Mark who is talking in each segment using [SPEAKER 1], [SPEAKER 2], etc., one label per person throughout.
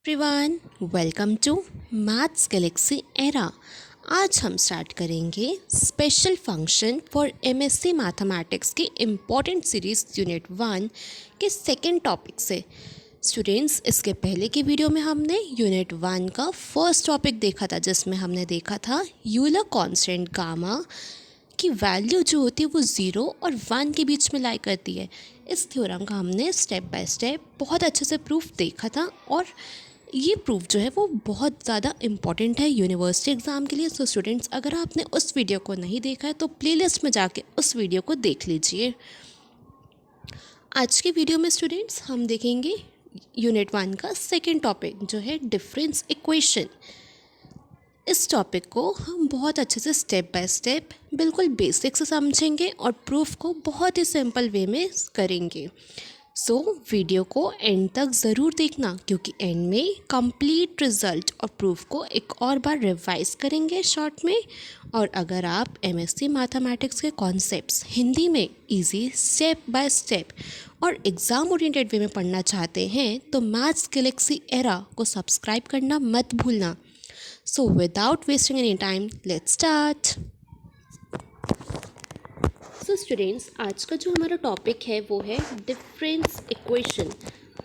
[SPEAKER 1] Everyone, welcome to maths galaxy era. आज हम start करेंगे special function for MSc mathematics की इम्पॉर्टेंट सीरीज़ यूनिट 1 के सेकंड टॉपिक से। स्टूडेंट्स, इसके पहले की वीडियो में हमने यूनिट 1 का फर्स्ट टॉपिक देखा था, जिसमें हमने देखा था यूलर कांस्टेंट गामा की वैल्यू जो होती है वो 0 और 1 के बीच में लाई करती है। इस थ्योरम का हमने स्टेप बाय स्टेप बहुत अच्छे से प्रूफ देखा था और ये प्रूफ जो है वो बहुत ज़्यादा इम्पॉर्टेंट है यूनिवर्सिटी एग्ज़ाम के लिए। सो स्टूडेंट्स, अगर आपने उस वीडियो को नहीं देखा है तो प्लेलिस्ट में जाके उस वीडियो को देख लीजिए। आज के वीडियो में स्टूडेंट्स हम देखेंगे यूनिट 1 का सेकेंड टॉपिक जो है डिफरेंस इक्वेशन। इस टॉपिक को हम बहुत अच्छे से स्टेप बाय स्टेप बिल्कुल बेसिक से समझेंगे और प्रूफ को बहुत ही सिंपल वे में करेंगे। सो वीडियो को एंड तक ज़रूर देखना, क्योंकि एंड में कंप्लीट रिजल्ट और प्रूफ को एक और बार रिवाइज करेंगे शॉर्ट में। और अगर आप एमएससी मैथमेटिक्स के कॉन्सेप्ट्स हिंदी में इजी स्टेप बाय स्टेप और एग्ज़ाम ओरिएंटेड वे में पढ़ना चाहते हैं तो मैथ्स गैलेक्सी एरा को सब्सक्राइब करना मत भूलना। So without wasting any time, let's start. So students, आज का जो हमारा टॉपिक है वो है डिफरेंस इक्वेशन।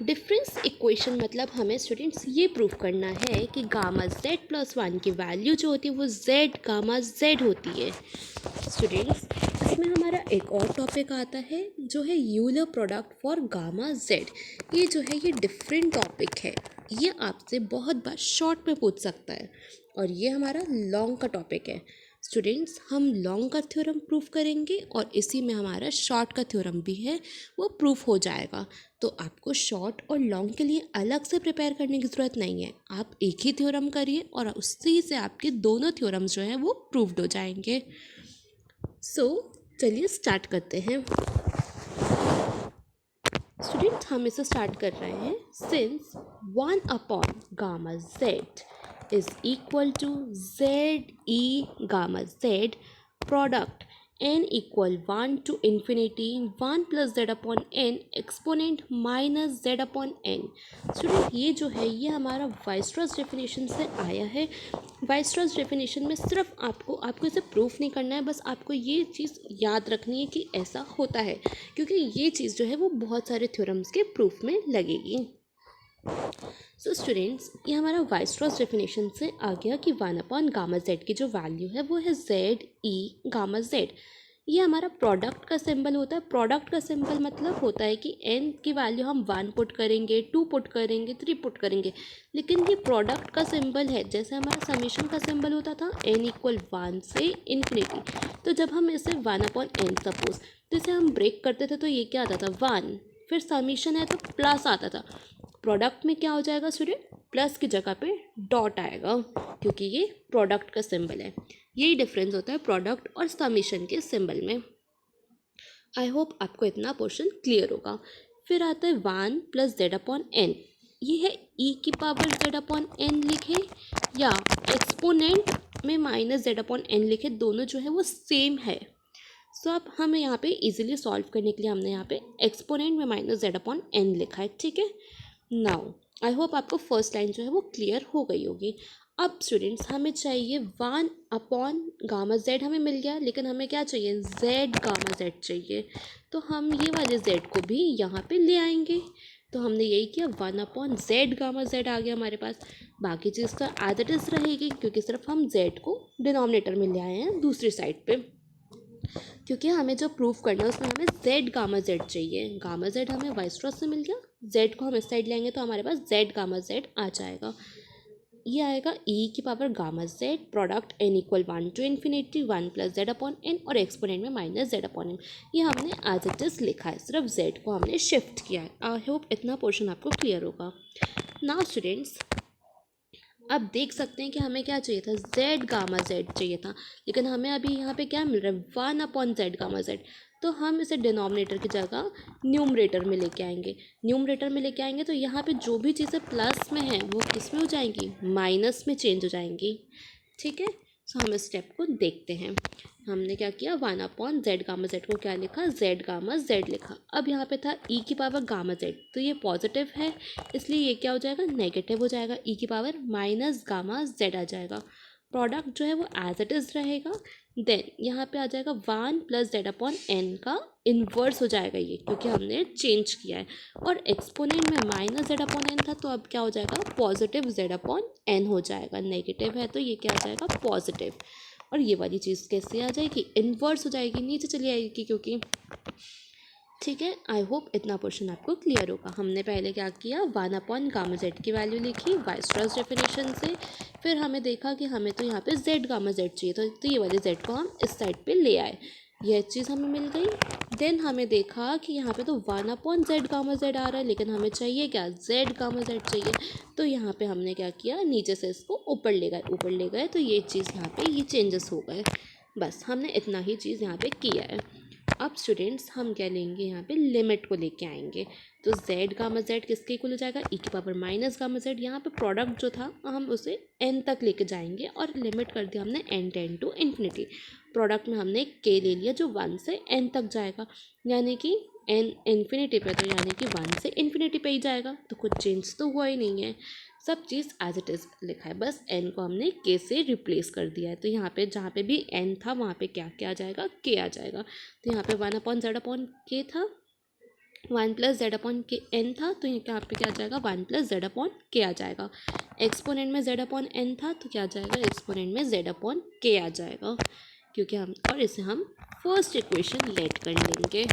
[SPEAKER 1] डिफरेंस इक्वेशन मतलब हमें स्टूडेंट्स ये प्रूफ करना है कि गामा जेड प्लस 1 की वैल्यू जो होती है वो जेड गामा जेड होती है। स्टूडेंट्स, इसमें हमारा एक और टॉपिक आता है जो है Euler product for gamma Z. ये जो है ये डिफरेंट टॉपिक है, ये आपसे बहुत बार शॉर्ट में पूछ सकता है और ये हमारा लॉन्ग का टॉपिक है। स्टूडेंट्स, हम लॉन्ग का थ्योरम प्रूफ करेंगे और इसी में हमारा शॉर्ट का थ्योरम भी है वो प्रूफ हो जाएगा। तो आपको शॉर्ट और लॉन्ग के लिए अलग से प्रिपेयर करने की ज़रूरत नहीं है, आप एक ही थ्योरम करिए और उसी से आपके दोनों थ्योरम्स जो हैं वो प्रूव्ड हो जाएंगे। सो चलिए स्टार्ट करते हैं। स्टूडेंट्स, हम इसे स्टार्ट कर रहे हैं। Since 1 upon gamma Z is equal to ZE gamma Z product n equal 1 to infinity 1 plus Z upon n exponent minus Z upon n। Student, ये जो है ये हमारा वाइसरॉस डेफिनेशन से आया है। वाइसरॉस डेफिनेशन में सिर्फ आपको इसे प्रूफ नहीं करना है, बस आपको ये चीज़ याद रखनी है कि ऐसा होता है, क्योंकि ये चीज़ जो है वो बहुत सारे थ्योरम्स के प्रूफ में लगेगी। सो स्टूडेंट्स, ये हमारा वाइसरॉस डेफिनेशन से आ गया कि 1 अपॉन गामा जेड की जो वैल्यू है वो है जेड ई गामा जेड। ये हमारा प्रोडक्ट का सिंबल होता है। प्रोडक्ट का सिंबल मतलब होता है कि n की वैल्यू हम 1 पुट करेंगे, 2 पुट करेंगे, 3 पुट करेंगे, लेकिन ये प्रोडक्ट का सिंबल है। जैसे हमारा समीशन का सिंबल होता था n इक्वल 1 से इन्फिनिटी, तो जब हम इसे 1 अपॉन n सपोज तो इसे हम ब्रेक करते थे तो ये क्या आता था 1, फिर समीशन है तो प्लस आता था। प्रोडक्ट में क्या हो जाएगा स्टूडेंट, प्लस की जगह पे डॉट आएगा, क्योंकि ये प्रोडक्ट का सिंबल है। यही डिफरेंस होता है प्रोडक्ट और समीशन के सिंबल में। आई होप आपको इतना पोर्शन क्लियर होगा। फिर आता है 1 प्लस जेड अपॉन एन। ये है ई की पावर जेड अपॉन एन लिखे या एक्सपोनेंट में माइनस जेड अपॉन एन लिखे, दोनों जो है वो सेम है। सो अब हमें यहाँ पे इजीली सॉल्व करने के लिए हमने यहाँ पे एक्सपोनेंट में माइनस जेड अपॉन एन लिखा है, ठीक है। नाउ आई होप आपको फर्स्ट लाइन जो है वो क्लियर हो गई होगी। अब स्टूडेंट्स, हमें चाहिए 1 अपॉन गामा जेड हमें मिल गया, लेकिन हमें क्या चाहिए, जेड गामा जेड चाहिए। तो हम ये वाले जेड को भी यहाँ पे ले आएंगे। तो हमने यही किया, 1 अपॉन जेड गामा जेड आ गया हमारे पास। बाकी चीज़ तो एज इट इज़ रहेगी, क्योंकि सिर्फ हम जेड को डिनोमिनेटर में ले आए हैं दूसरी साइड पे, क्योंकि हमें जो प्रूफ करना है उसमें हमें जेड गामा जेड चाहिए। गामा जेड हमें वाइसरॉस से मिल गया, जेड को हम इस साइड लेंगे तो हमारे पास जेड गामा जेड आ जाएगा। ये आएगा ई की power gamma Z product N equal 1 to infinity 1 plus Z upon N और एक्सपोनेंट में माइनस जेड अपॉन एन। ये हमने एज इट इज़ लिखा है, सिर्फ जेड को हमने शिफ्ट किया है। आई होप इतना पोर्शन आपको क्लियर होगा। नाउ स्टूडेंट्स, अब देख सकते हैं कि हमें क्या चाहिए था, जेड गामा जेड चाहिए था, लेकिन हमें अभी यहाँ पे क्या मिल रहा है, 1 अपॉन जेड गामा जेड। तो हम इसे डिनोमिनेटर की जगह न्यूमरेटर में लेके आएंगे। न्यूमरेटर में लेके आएंगे तो यहाँ पे जो भी चीज़ें प्लस में हैं वो किस में हो जाएंगी, माइनस में चेंज हो जाएंगी, ठीक है। सो हम इस स्टेप को देखते हैं। हमने क्या किया, 1/z गामा जेड को क्या लिखा, z गामा जेड लिखा। अब यहाँ पे था e की पावर गामा जेड, तो ये पॉजिटिव है इसलिए ये क्या हो जाएगा, नेगेटिव हो जाएगा, e की पावर माइनस गामा जेड आ जाएगा। प्रोडक्ट जो है वो एज इट इज़ रहेगा। देन यहाँ पे आ जाएगा 1 + z/n का इन्वर्स हो जाएगा ये, क्योंकि हमने चेंज किया है। और एक्सपोनेंट में -z/n था, तो अब क्या हो जाएगा, पॉजिटिव z/n हो जाएगा। नेगेटिव है तो ये क्या हो जाएगा, पॉजिटिव। और ये वाली चीज़ कैसे आ जाएगी, इन्वर्स हो जाएगी, नीचे चली आएगी क्योंकि। ठीक है, आई होप इतना पोर्शन आपको क्लियर होगा। हमने पहले क्या किया, 1/गामा जेड की वैल्यू लिखी वाइसरॉस डेफिनेशन से। फिर हमें देखा कि हमें तो यहाँ पे z गामा जेड चाहिए, तो ये वाले z को हम इस साइड पे ले आए, यह चीज़ हमें मिल गई। देन हमें देखा कि यहाँ पे तो 1/z गामा जेड आ रहा है, लेकिन हमें चाहिए क्या, z गामा जेड चाहिए। तो यहाँ पे हमने क्या किया, नीचे से इसको ऊपर ले गए, तो ये चीज़ यहाँ पे ये चेंजेस हो गए। बस हमने इतना ही चीज़ यहाँ पे किया है। अब स्टूडेंट्स हम क्या लेंगे, यहाँ पे लिमिट को लेके आएंगे। तो z गामा जेड किसके इक्वल हो जाएगा, e की पावर माइनस गामा जेड। यहाँ पे प्रोडक्ट जो था हम उसे n तक लेके जाएंगे और लिमिट कर दिया हमने n tend to infinity. Product में हमने k ले लिया जो 1 से n तक जाएगा, यानी कि n इन्फिनिटी पे, तो यानी कि 1 से इन्फिनिटी पे ही जाएगा, तो कुछ चेंज तो हुआ ही नहीं है, सब चीज़ एज इट इज़ लिखा है, बस n को हमने k से रिप्लेस कर दिया है। तो यहाँ पे जहाँ पे भी n था वहाँ पे क्या क्या आ जाएगा, k आ जाएगा। तो यहाँ पे 1/z/k था, 1 + z/n था, तो यहाँ पे क्या आ जाएगा, 1 + z/k आ जाएगा। एक्सपोनेंट में z/n था, तो क्या आ जाएगा, एक्सपोनेंट में z/k आ जाएगा, क्योंकि हम, और इसे हम फर्स्ट इक्वेशन लेट कर लेंगे।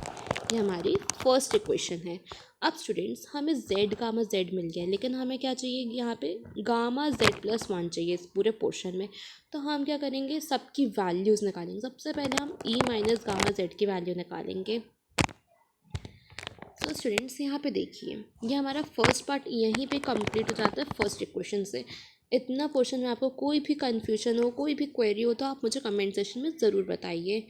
[SPEAKER 1] ये हमारी फर्स्ट इक्वेशन है। अब स्टूडेंट्स हमें z गामा z मिल गया, लेकिन हमें क्या चाहिए, यहाँ पे गामा z+1 चाहिए इस पूरे पोर्शन में। तो हम क्या करेंगे, सबकी वैल्यूज़ निकालेंगे। सबसे पहले हम e - गामा z की वैल्यू निकालेंगे। तो स्टूडेंट्स यहाँ पे देखिए, ये हमारा फर्स्ट पार्ट यहीं पे कंप्लीट हो जाता है फर्स्ट इक्वेशन से। इतना पोर्शन में आपको कोई भी कन्फ्यूजन हो, कोई भी क्वेरी हो, तो आप मुझे कमेंट सेक्शन में ज़रूर बताइए।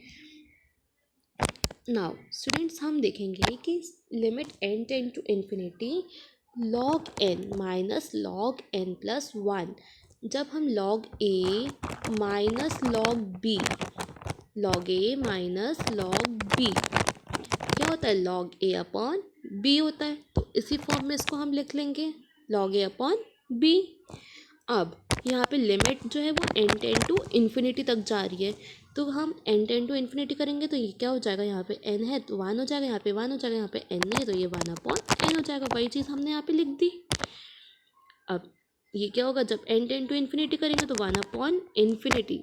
[SPEAKER 1] नाउ स्टूडेंट्स हम देखेंगे कि limit n tend to infinity log n minus log n + 1, जब हम log a minus log b, log a minus log b क्या होता है, log a/b होता है। तो इसी फॉर्म में इसको हम लिख लेंगे, log a/b। अब यहाँ पे लिमिट जो है वो n टेंड टू इन्फिनिटी तक जा रही है, तो हम n टेंड टू इन्फिनिटी करेंगे, तो ये क्या हो जाएगा, यहाँ पे n है तो 1 हो जाएगा, यहाँ पे 1 हो जाएगा, यहाँ पे n नहीं है तो ये 1/n हो जाएगा। वही चीज़ हमने यहाँ पे लिख दी। अब ये क्या होगा, जब n टेंड टू इन्फिनिटी करेंगे तो 1/∞,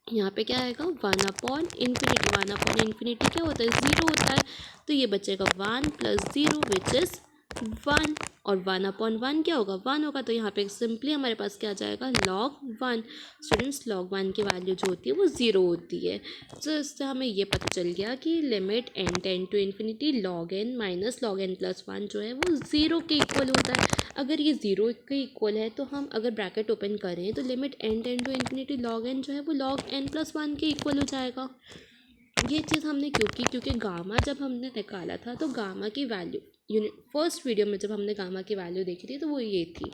[SPEAKER 1] यहाँ पे क्या आएगा, 1/∞। 1/∞ क्या होता है, 0 होता है, तो ये बचेगा 1 + 0 विच इज़ 1, और 1/1 क्या होगा, 1 होगा, तो यहाँ पे सिंपली हमारे पास क्या आ जाएगा, log 1। स्टूडेंट्स log 1 की वैल्यू जो होती है वो 0 होती है। तो इससे हमें ये पता चल गया कि limit n tend to infinity log n minus log n + 1 जो है वो 0 के इक्वल होता है। अगर ये 0 के इक्वल है, तो हम अगर ब्रैकेट ओपन करें तो limit n tend to infinity log n जो है वो log n + 1 के इक्वल हो जाएगा। ये चीज़ हमने क्योंकि गामा जब हमने निकाला था, तो गामा की वैल्यू फर्स्ट वीडियो में जब हमने गामा की वैल्यू देखी थी, तो वो ये थी,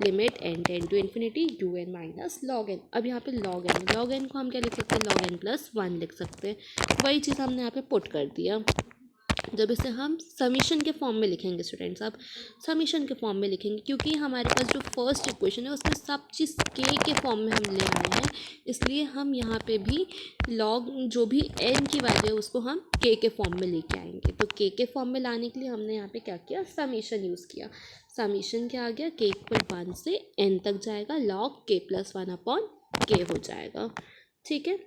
[SPEAKER 1] limit n tend to infinity un minus log n। अब यहाँ पे log n को हम क्या लिख सकते हैं, log n + 1 लिख सकते हैं। वही चीज़ हमने यहाँ पे पुट कर दिया। जब इसे हम समीशन के फॉर्म में लिखेंगे स्टूडेंट्स, अब समीशन के फॉर्म में लिखेंगे, क्योंकि हमारे पास जो फर्स्ट इक्वेशन है उसमें सब चीज़ के फॉर्म में हम ले आए हैं, इसलिए हम यहाँ पे भी लॉग जो भी n की वैल्यू है उसको हम के फॉर्म में लेके आएंगे। तो के फॉर्म में लाने के लिए हमने यहाँ पे क्या किया, समीशन यूज़ किया। समीशन क्या आ गया, k = 1 से n तक जाएगा, log k + 1/k हो जाएगा। ठीक है।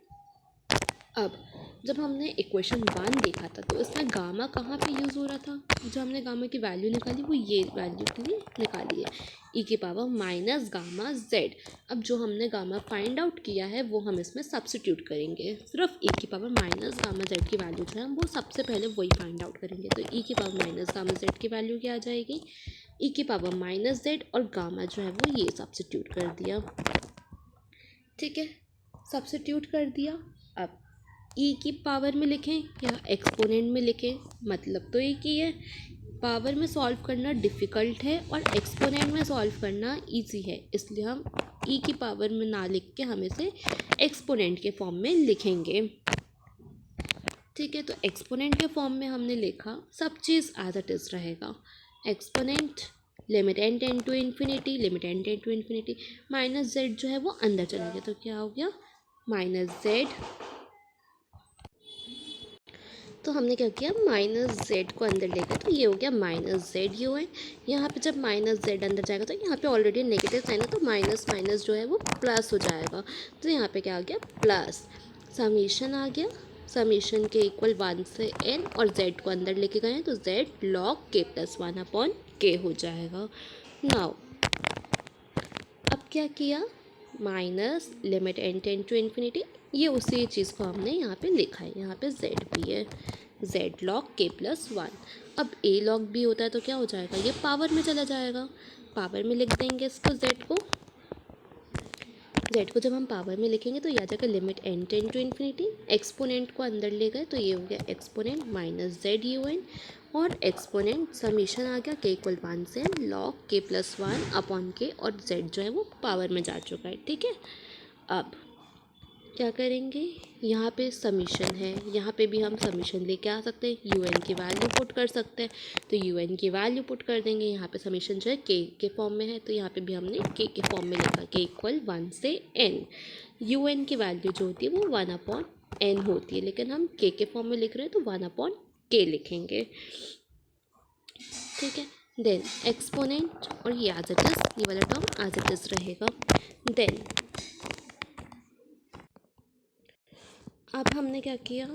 [SPEAKER 1] अब जब हमने इक्वेशन 1 देखा था, तो इसमें गामा कहाँ पे यूज़ हो रहा था, जो हमने गामा की वैल्यू निकाली वो ये वैल्यू के लिए निकाली है, e की पावर माइनस गामा z। अब जो हमने गामा फाइंड आउट किया है वो हम इसमें सब्सिट्यूट करेंगे। सिर्फ e की पावर माइनस गामा z की वैल्यू जो है वो सबसे पहले वही फाइंड आउट करेंगे। तो e की पावर माइनस गामा z की वैल्यू क्या आ जाएगी, e की पावर माइनस z, और गामा जो है वो ये सब्सिट्यूट कर दिया। ठीक है, सब्सिट्यूट कर दिया। अब e की पावर में लिखें या एक्सपोनेंट में लिखें, मतलब तो एक ही है। पावर में सॉल्व करना डिफ़िकल्ट है और एक्सपोनेंट में सॉल्व करना इजी है, इसलिए हम e की पावर में ना लिख के हम इसे एक्सपोनेंट के फॉर्म में लिखेंगे। ठीक है, तो एक्सपोनेंट के फॉर्म में हमने लिखा, सब चीज़ एज इट इज़ रहेगा। Exponent limit n tend to infinity, limit n tend to infinity, minus Z जो है वो अंदर चला गया, तो क्या हो गया माइनस जेड। तो हमने क्या किया, माइनस जेड को अंदर ले गया, तो ये हो गया माइनस जेड यू है। यहाँ पे जब माइनस जेड अंदर जाएगा तो यहाँ पे ऑलरेडी नेगेटिव साइन है, तो माइनस माइनस जो है वो प्लस हो जाएगा, तो यहाँ पे क्या आ गया प्लस। समीशन आ गया, समीशन के इक्वल 1 से n, और z को अंदर लेके गए हैं तो z log k plus 1 upon k हो जाएगा। नाउ अब क्या किया, minus limit n tend to infinity, ये उसी चीज़ को हमने यहाँ पे लिखा है, यहाँ पे z भी है, z log k प्लस 1। अब a log b होता है तो क्या हो जाएगा, ये पावर में चला जाएगा, पावर में लिख देंगे इसको, z को जब हम पावर में लिखेंगे तो यह आ जाएगा limit n tend to infinity, exponent को अंदर ले गए तो ये हो गया exponent minus Z U N, और एक्सपोनेंट समीशन आ गया k इक्वल 1 से log k plus 1 upon k, और z जो है वो पावर में जा चुका है। ठीक है, अब क्या करेंगे, यहाँ पे समीशन है, यहाँ पे भी हम समीशन लेके आ सकते हैं, यू एन की वैल्यू पुट कर सकते हैं, तो यू एन की वैल्यू पुट कर देंगे। यहाँ पे समीशन जो है के के फॉर्म में है, तो यहाँ पे भी हमने के फॉर्म में लिखा, के इक्वल 1 से n। यू एन की वैल्यू जो होती है वो 1 अपॉन n होती है, लेकिन हम के फॉर्म में लिख रहे हैं तो 1 अपॉन k लिखेंगे। ठीक है, देन एक्सपोनेंट, और ये एज इट इज़, ये वाला टर्म एज इट इज़ रहेगा। देन अब हमने क्या किया,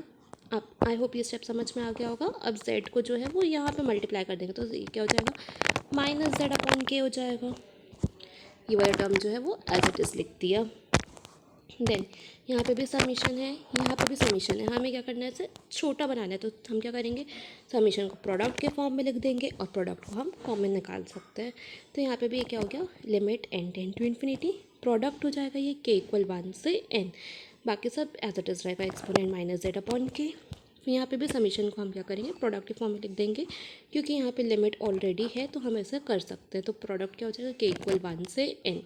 [SPEAKER 1] अब आई होप ये स्टेप समझ में आ गया होगा। अब z को जो है वो यहाँ पे मल्टीप्लाई कर देंगे, तो ये क्या हो जाएगा माइनस जेड अपॉन के हो जाएगा, ये वाला टर्म जो है वो एज इट इज़ लिख दिया। देन यहाँ पे भी समीशन है, यहाँ पे भी समीशन है, हमें क्या करना है, इसे छोटा बनाना है, तो हम क्या करेंगे, समीशन को प्रोडक्ट के फॉर्म में लिख देंगे और प्रोडक्ट को हम कॉमन निकाल सकते हैं। तो यहाँ पे भी क्या हो गया, limit n tend to infinity, product हो जाएगा ये k इक्वल 1 से n, बाकी सब एज इट इज़ रहेगा, एक्सपोनेंट माइनस जेड अपॉन के। यहाँ पे भी समीशन को हम क्या करेंगे, प्रोडक्ट के फॉर्म में लिख देंगे, क्योंकि यहाँ पे लिमिट ऑलरेडी है तो हम ऐसा कर सकते हैं। तो प्रोडक्ट क्या हो जाएगा, k इक्वल 1 से n,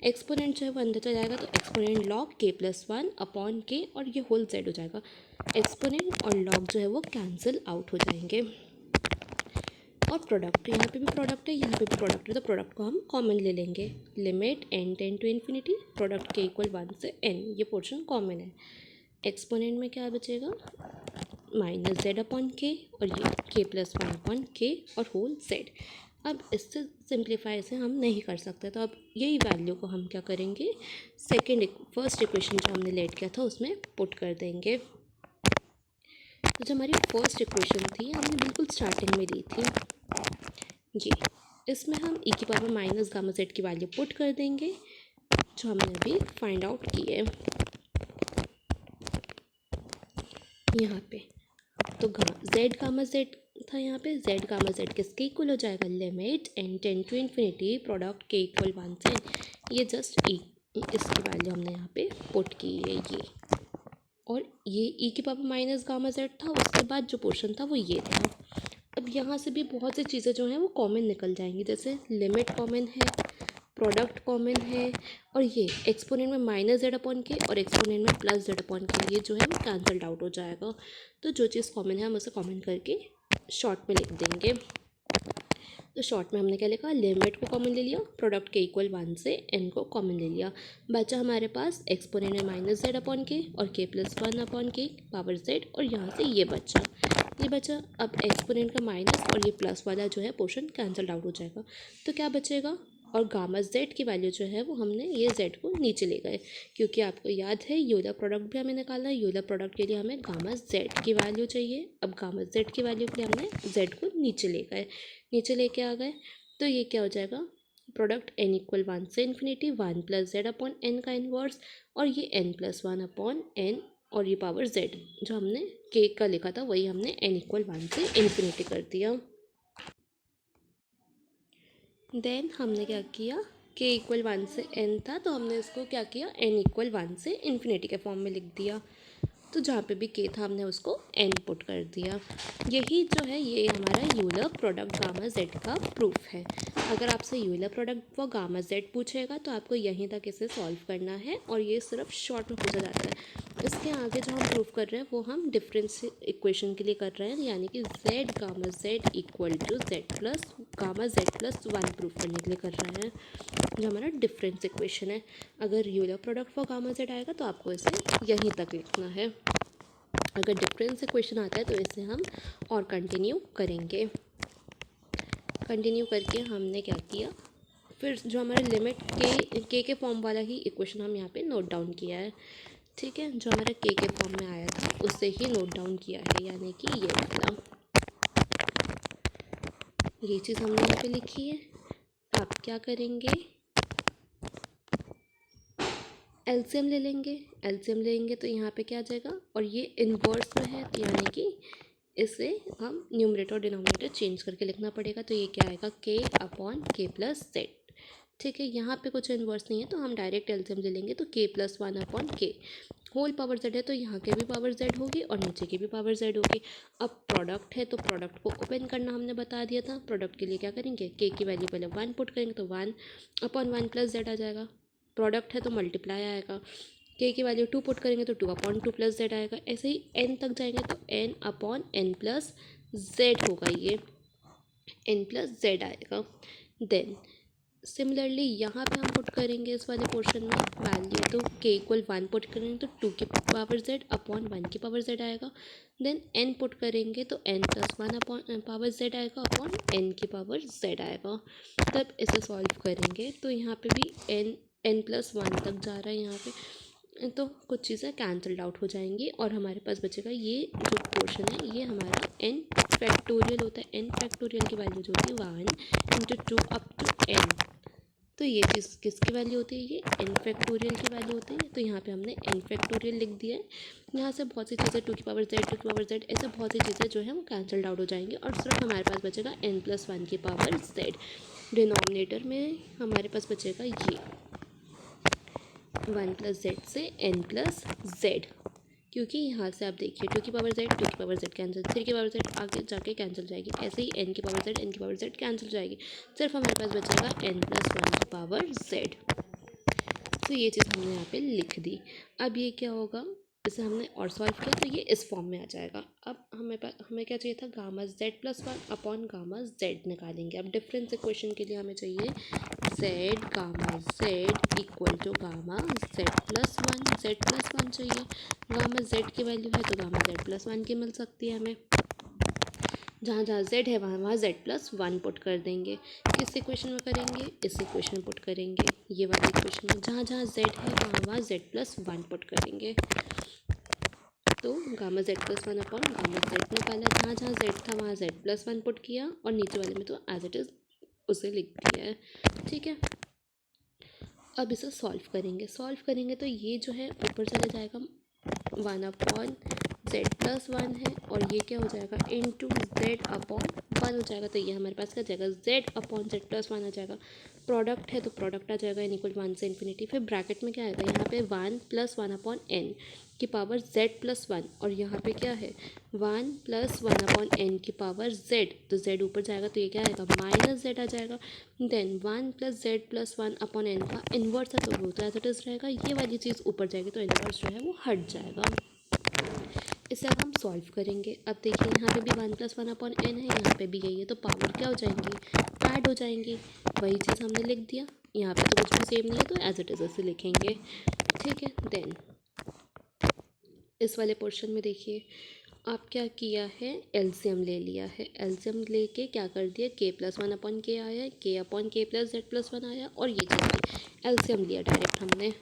[SPEAKER 1] एक्सपोनेंट जो है वो अंदर चला जाएगा, तो exponent log k plus 1 upon के, और ये होल z हो जाएगा, एक्सपोनेंट और लॉग जो है वो कैंसिल आउट हो जाएंगे। और प्रोडक्ट, यहाँ पे भी प्रोडक्ट है, यहाँ पे भी प्रोडक्ट है, तो प्रोडक्ट को हम कॉमन ले लेंगे, limit n tend to infinity, product k equal 1 से n, ये पोर्शन कॉमन है। एक्सपोनेंट में क्या बचेगा, माइनस जेड अपॉन के, और ये k प्लस 1 अपॉन के और होल z। अब इससे सिंप्लीफाई से हम नहीं कर सकते, तो अब यही वैल्यू को हम क्या करेंगे, फर्स्ट इक्वेशन जो हमने लेट किया था उसमें पुट कर देंगे। तो जो हमारी फर्स्ट इक्वेशन थी हमने बिल्कुल स्टार्टिंग में ली थी, ये इसमें हम e की पावर माइनस गामा जेड की वैल्यू पुट कर देंगे जो हमने अभी फाइंड आउट की है यहाँ पे। तो जेड गामा जेड था, यहाँ पे जेड गामा जेड किसके इक्वल हो जाएगा, limit n tend to infinity, product k equal 1 से n, ये जस्ट इसकी वैल्यू हमने यहाँ पे पुट की है ये, और ये e की पावर माइनस गामा जेड था, उसके बाद जो पोर्शन था वो ये था। अब यहाँ से भी बहुत सी चीज़ें जो हैं वो कॉमन निकल जाएंगी, जैसे लिमिट कॉमन है, प्रोडक्ट कॉमन है, और ये एक्सपोनेंट में माइनस जेड अपॉन के और एक्सपोनेंट में प्लस जेड अपॉन के, ये जो है वो कैंसल्ड आउट हो जाएगा। तो जो चीज़ कॉमन है हम उसे कॉमन करके शॉर्ट में लिख देंगे। तो शॉर्ट में हमने क्या लिखा, लिमिट को कॉमन ले लिया, प्रोडक्ट के इक्वल 1 से n को कॉमन ले लिया, बचा हमारे पास एक्सपोनेंट में माइनस जेड अपॉन के और k प्लस 1 अपॉन के पावर z, और यहाँ से ये बचा। अब एक्सपोनेंट का माइनस और ये प्लस वाला जो है पोर्शन कैंसल आउट हो जाएगा, तो क्या बचेगा, और गामा जेड की वैल्यू जो है वो हमने ये जेड को नीचे ले गए, क्योंकि आपको याद है यूलर प्रोडक्ट भी हमें निकालना है, यूलर प्रोडक्ट के लिए हमें गामा जेड की वैल्यू चाहिए। अब गामा जेड की वैल्यू के लिए हमने जेड को नीचे ले गए, नीचे लेके आ गए, तो ये क्या हो जाएगा, प्रोडक्ट n इक्वल 1 से infinity 1 plus Z upon n का इन्वर्स, और ये n प्लस 1 अपॉन n, और ये पावर z जो हमने k का लिखा था वही हमने n इक्वल 1 से इन्फिनिटी कर दिया। देन हमने क्या किया, k इक्वल 1 से n था तो हमने इसको क्या किया, n इक्वल 1 से इन्फिनिटी के फॉर्म में लिख दिया, तो जहाँ पे भी k था हमने उसको n पुट कर दिया। यही जो है ये हमारा यूलर प्रोडक्ट गामा z का प्रूफ है। अगर आपसे Euler product for gamma Z पूछेगा तो आपको यहीं तक इसे सॉल्व करना है और ये सिर्फ शॉर्ट में पूछा जाता है। इसके आगे जो हम प्रूफ कर रहे हैं वो हम डिफरेंस इक्वेशन के लिए कर रहे हैं, यानी कि Z gamma Z equal to Z plus gamma Z plus one proof करने के लिए कर रहे हैं, जो हमारा डिफरेंस इक्वेशन है। अगर Euler product for gamma Z आएगा तो आपको इसे यहीं तक लिखना है। अगर डिफरेंस इक्वेशन आता है तो इसे हम और कंटिन्यू करेंगे। कंटिन्यू करके हमने क्या किया, फिर जो हमारे लिमिट के फॉर्म वाला ही इक्वेशन हम यहाँ पे नोट डाउन किया है। ठीक है, जो हमारा के फॉर्म में आया था उससे ही नोट डाउन किया है, यानी कि ये वाला, ये चीज़ हमने यहाँ पे लिखी है। आप क्या करेंगे, एलसीएम ले लेंगे। एलसीएम लेंगे तो यहाँ पे क्या आ जाएगा, और ये इन्वर्स में है यानी कि इसे हम न्यूमरेटर और डिनोमिनेटर चेंज करके लिखना पड़ेगा। तो ये क्या आएगा, के अपॉन के प्लस जेड। ठीक है, यहाँ पे कुछ इन्वर्स नहीं है तो हम डायरेक्ट एलसीएम ले लेंगे। तो के प्लस वन अपॉन के होल पावर जेड है तो यहाँ के भी पावर जेड होगी और नीचे की भी पावर जेड होगी। अब प्रोडक्ट है तो प्रोडक्ट को ओपन करना हमने बता दिया था। प्रोडक्ट के लिए क्या करेंगे, के की वैल्यू पहले वन पुट करेंगे तो one upon one plus z आ जाएगा। प्रोडक्ट है तो मल्टीप्लाई आएगा, के की वैल्यू टू पुट करेंगे तो two upon two plus Z आएगा। ऐसे ही एन तक जाएंगे तो N upon N plus Z होगा, ये एन प्लस जेड आएगा। देन सिमिलरली यहाँ पे हम पुट करेंगे इस वाले पोर्शन में वैल्यू, तो के इक्वल वन पुट करेंगे तो टू की पावर जेड अपॉन वन की पावर जेड आएगा। देन एन पुट करेंगे तो N plus one upon power Z आएगा अपॉन एन की पावर जेड आएगा। तब इसे सॉल्व करेंगे तो यहाँ पे भी एन प्लस वन तक जा रहा है यहाँ पे, तो कुछ चीज़ें कैंसल्ड आउट हो जाएंगी और हमारे पास बचेगा ये जो पोर्शन है, ये हमारा एन फैक्टोरियल होता है। एन फैक्टोरियल की वैल्यू जो होती है one into two up to N. तो ये चीज़ किसकी वैल्यू होती है, ये एन फैक्टोरियल की वैल्यू होती है। तो यहाँ पे हमने एन फैक्टोरियल लिख दिया है। यहाँ से बहुत सी चीज़ें टू की पावर जेड, टू की पावर जेड, ऐसे बहुत सी चीज़ें जो है वो कैंसल्ड आउट हो जाएंगी और सिर्फ हमारे पास बचेगा एन प्लस वन की पावर जेड। डिनोमिनेटर में हमारे पास बचेगा ये वन प्लस जेड से एन प्लस जेड, क्योंकि यहाँ से आप देखिए टू की पावर जेड, टू की पावर जेड कैंसिल, थ्री की पावर जेड आगे जाके कैंसिल जाएगी, ऐसे ही एन की पावर जेड, एन की पावर जेड कैंसिल जाएगी, सिर्फ हमारे पास बचेगा एन प्लस वन की पावर जेड। तो ये चीज़ हमने यहाँ पे लिख दी। अब ये क्या होगा, इसे हमने और सॉल्व किया तो ये इस फॉर्म में आ जाएगा। अब हमें क्या चाहिए था, gamma Z plus one upon gamma Z निकालेंगे। अब डिफरेंस इक्वेशन के लिए हमें चाहिए Z gamma Z equal to gamma Z plus one चाहिए। गामा जेड की वैल्यू है तो गामा जेड प्लस वन की मिल सकती है हमें। जहाँ जहाँ जेड है वहाँ वहाँ जेड प्लस वन पुट कर देंगे। किस इक्वेशन में करेंगे, इस इक्वेशन में पुट करेंगे, ये वाली इक्वेशन में। जहाँ जहाँ जेड है वहाँ वहाँ जेड प्लस वन पुट करेंगे। तो gamma Z plus one upon gamma Z निकाला। जहाँ जहाँ जेड था वहाँ जेड प्लस वन पुट किया और नीचे वाले में तो एज इट इज़ उसे लिख दिया है। ठीक है, अब इसे सॉल्व करेंगे तो ये जो है ऊपर चला जाएगा, one upon z plus one है और ये क्या हो जाएगा, इंटू जेड अपॉन वन हो जाएगा। तो ये हमारे पास क्या जाएगा, z upon z plus one आ जाएगा। प्रोडक्ट है तो प्रोडक्ट आ जाएगा एन इक्वल वन से इन्फिनिटी। फिर ब्रैकेट में क्या आएगा, यहाँ पे one plus one upon N की पावर जेड प्लस वन, और यहाँ पे क्या है one plus one upon N की पावर जेड, तो जेड ऊपर जाएगा तो ये क्या आएगा, माइनस जेड आ जाएगा। Then one plus Z plus one upon N का इन्वर्स है तो वो तो एज इट इज़ रहेगा, ये वाली चीज़ ऊपर जाएगी तो इन्वर्स जो है वो हट जाएगा। इसे अब हम सॉल्व करेंगे। अब देखिए यहाँ पे भी one plus one upon N है, यहाँ पे भी यही है, तो पावर क्या हो जाएंगी, ऐड हो जाएंगी। वही चीज़ हमने लिख दिया। यहाँ पे तो कुछ भी सेम नहीं है तो एज इट इज़ ऐसे लिखेंगे। ठीक है, देन इस वाले पोर्शन में देखिए आप क्या किया है, एलसीएम ले लिया है। एलसीएम लेके क्या कर दिया, के प्लस वन अपॉन के आया, के अपॉन के प्लस जेड प्लस वन आया, और ये चीज़ एलसीएम लिया डायरेक्ट हमने।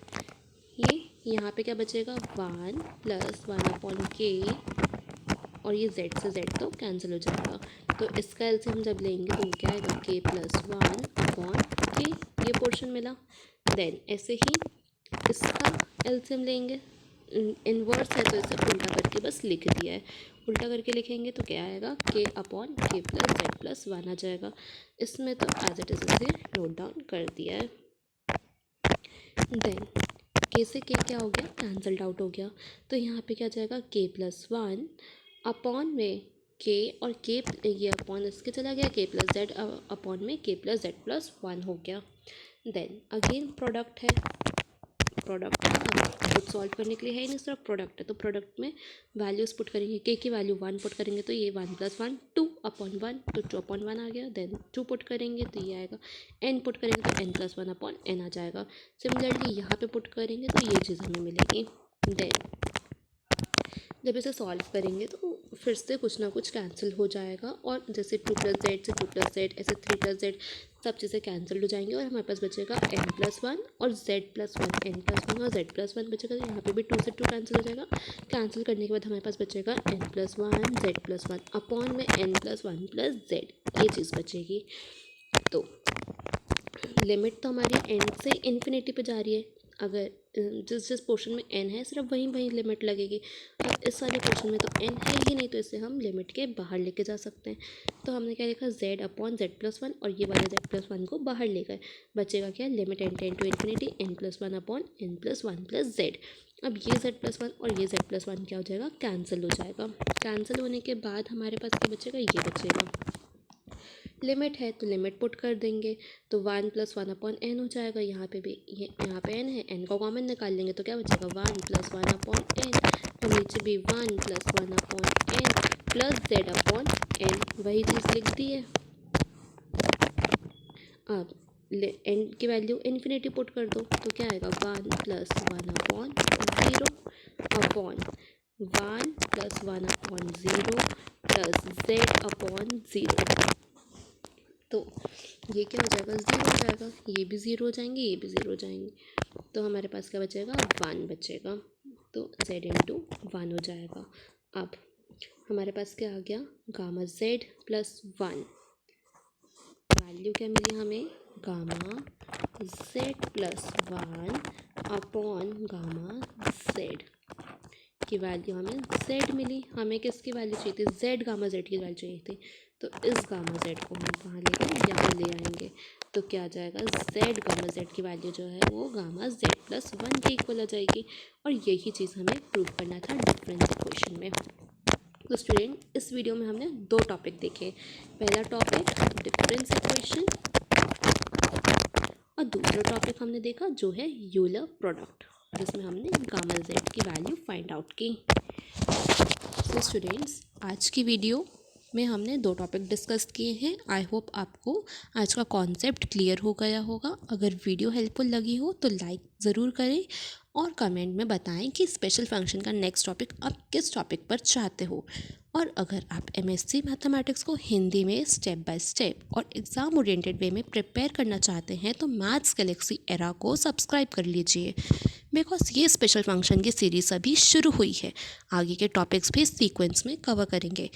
[SPEAKER 1] ये यहाँ पे क्या बचेगा, वन प्लस वन अपॉन के, और ये जेड से जेड तो कैंसिल हो जाएगा। तो इसका एलसीएम जब लेंगे तो क्या आएगा, के प्लस वन अपॉन के, ये पोर्शन मिला। देन ऐसे ही इसका एलसीएम लेंगे, इन्वर्स है तो इसे उल्टा करके बस लिख दिया है। उल्टा करके लिखेंगे तो क्या आएगा, के अपॉन के प्लस जेड प्लस वन आ जाएगा। इसमें तो एज इट इज़ इसे नोट डाउन कर दिया है। देन के से के क्या हो गया, कैंसल्ड आउट हो गया। तो यहाँ पे क्या जाएगा, के प्लस वन अपॉन में के और के ये अपॉन इसके चला गया, के प्लस जेड अपॉन में के प्लस जेड प्लस 1 हो गया। देन अगेन प्रोडक्ट है, प्रोडक्ट खुद सॉल्व करने के लिए है ही नहीं, सिर्फ प्रोडक्ट है, तो प्रोडक्ट में वैल्यूज पुट करेंगे, के की वैल्यू 1 पुट करेंगे तो ये 1 + 1 2 अपॉन 1, तो 2 अपॉन 1 आ गया। देन 2 पुट करेंगे तो ये आएगा, n पुट करेंगे तो n + 1 अपॉन n आ जाएगा। सिमिलरली यहाँ पे पुट करेंगे तो ये चीज़ हमें मिलेगी। देन जब इसे सॉल्व करेंगे तो फिर से कुछ ना कुछ कैंसिल हो जाएगा, और जैसे 2 + z से 2 + z, ऐसे 3 + z, सब चीज़ें कैंसिल हो जाएंगी और हमारे पास बचेगा n + 1 और z + 1, n + 1 और z + 1 बचेगा। यहाँ पे भी 2 से 2 कैंसिल हो जाएगा। कैंसिल करने के बाद हमारे पास बचेगा n + 1 z + 1 अपॉन में n + 1 + z, ये चीज़ बचेगी। तो लिमिट तो हमारी n से इन्फिनिटी पे जा रही है। अगर जिस पोर्शन में n है सिर्फ वहीं लिमिट लगेगी। अब इस वाले पोर्शन में तो n है ही नहीं, तो इसे हम लिमिट के बाहर लेके जा सकते हैं। तो हमने क्या लिखा, z अपॉन z + 1, और ये वाले z + 1 को बाहर ले गए। बचेगा क्या, limit n tend to infinity n + 1 upon n + 1 + z। अब ये z + 1 और ये z + 1 क्या हो जाएगा, कैंसिल हो जाएगा। कैंसिल होने के बाद हमारे पास क्या बचेगा, ये बचेगा। लिमिट है तो लिमिट पुट कर देंगे, तो 1 + 1 अपॉन n हो जाएगा। यहाँ पे भी यहाँ पे n है, n को कॉमन निकाल लेंगे तो क्या बचेगा, 1 + 1 अपॉन n, और नीचे भी 1 + 1 upon n plus z upon n, वही चीज़ लिख दी है। अब n की वैल्यू इन्फिनिटी पुट कर दो तो क्या आएगा, 1 + 1 upon 0 upon 1 + 1 upon 0 plus z upon 0। तो ये क्या हो जाएगा, 0 हो जाएगा, ये भी 0 हो जाएंगे, ये भी 0 हो जाएंगे, तो हमारे पास क्या बचेगा, 1 बचेगा। तो z × 1 हो जाएगा। अब हमारे पास क्या आ गया, गामा z + 1, वैल्यू क्या मिली हमें, gamma z + 1 upon gamma z की वैल्यू हमें z मिली। हमें किसकी वैल्यू चाहिए थी, z गामा z की वैल्यू चाहिए थी, तो इस गामा z को हम कहाँ ले गए, यहाँ ले आएंगे, तो क्या आ जाएगा, z गामा z की वैल्यू जो है वो गामा z + 1 के इक्वल आ जाएगी। और यही चीज़ हमें प्रूव करना था डिफरेंस इक्वेशन में। तो स्टूडेंट, इस वीडियो में हमने 2 टॉपिक देखे। पहला टॉपिक डिफरेंस इक्वेशन, और दूसरा टॉपिक हमने देखा जो है यूलर प्रोडक्ट, जिसमें हमने गामा z की वैल्यू फाइंड आउट की। तो स्टूडेंट्स, आज की वीडियो में हमने 2 टॉपिक डिस्कस किए हैं। आई होप आपको आज का कॉन्सेप्ट क्लियर हो गया होगा। अगर वीडियो हेल्पफुल लगी हो तो लाइक ज़रूर करें और कमेंट में बताएं कि स्पेशल फंक्शन का नेक्स्ट टॉपिक आप किस टॉपिक पर चाहते हो। और अगर आप MSc मैथमेटिक्स को हिंदी में स्टेप बाय स्टेप और एग्ज़ाम ओरिएंटेड वे में प्रिपेयर करना चाहते हैं तो मैथ्स गैलेक्सी एरा को सब्सक्राइब कर लीजिए, बिकॉज ये स्पेशल फंक्शन की सीरीज़ अभी शुरू हुई है। आगे के टॉपिक्स भी सीक्वेंस में कवर करेंगे।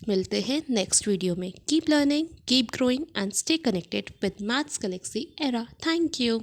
[SPEAKER 1] मिलते हैं नेक्स्ट वीडियो में। Keep learning, keep growing and stay connected with maths galaxy era. Thank you.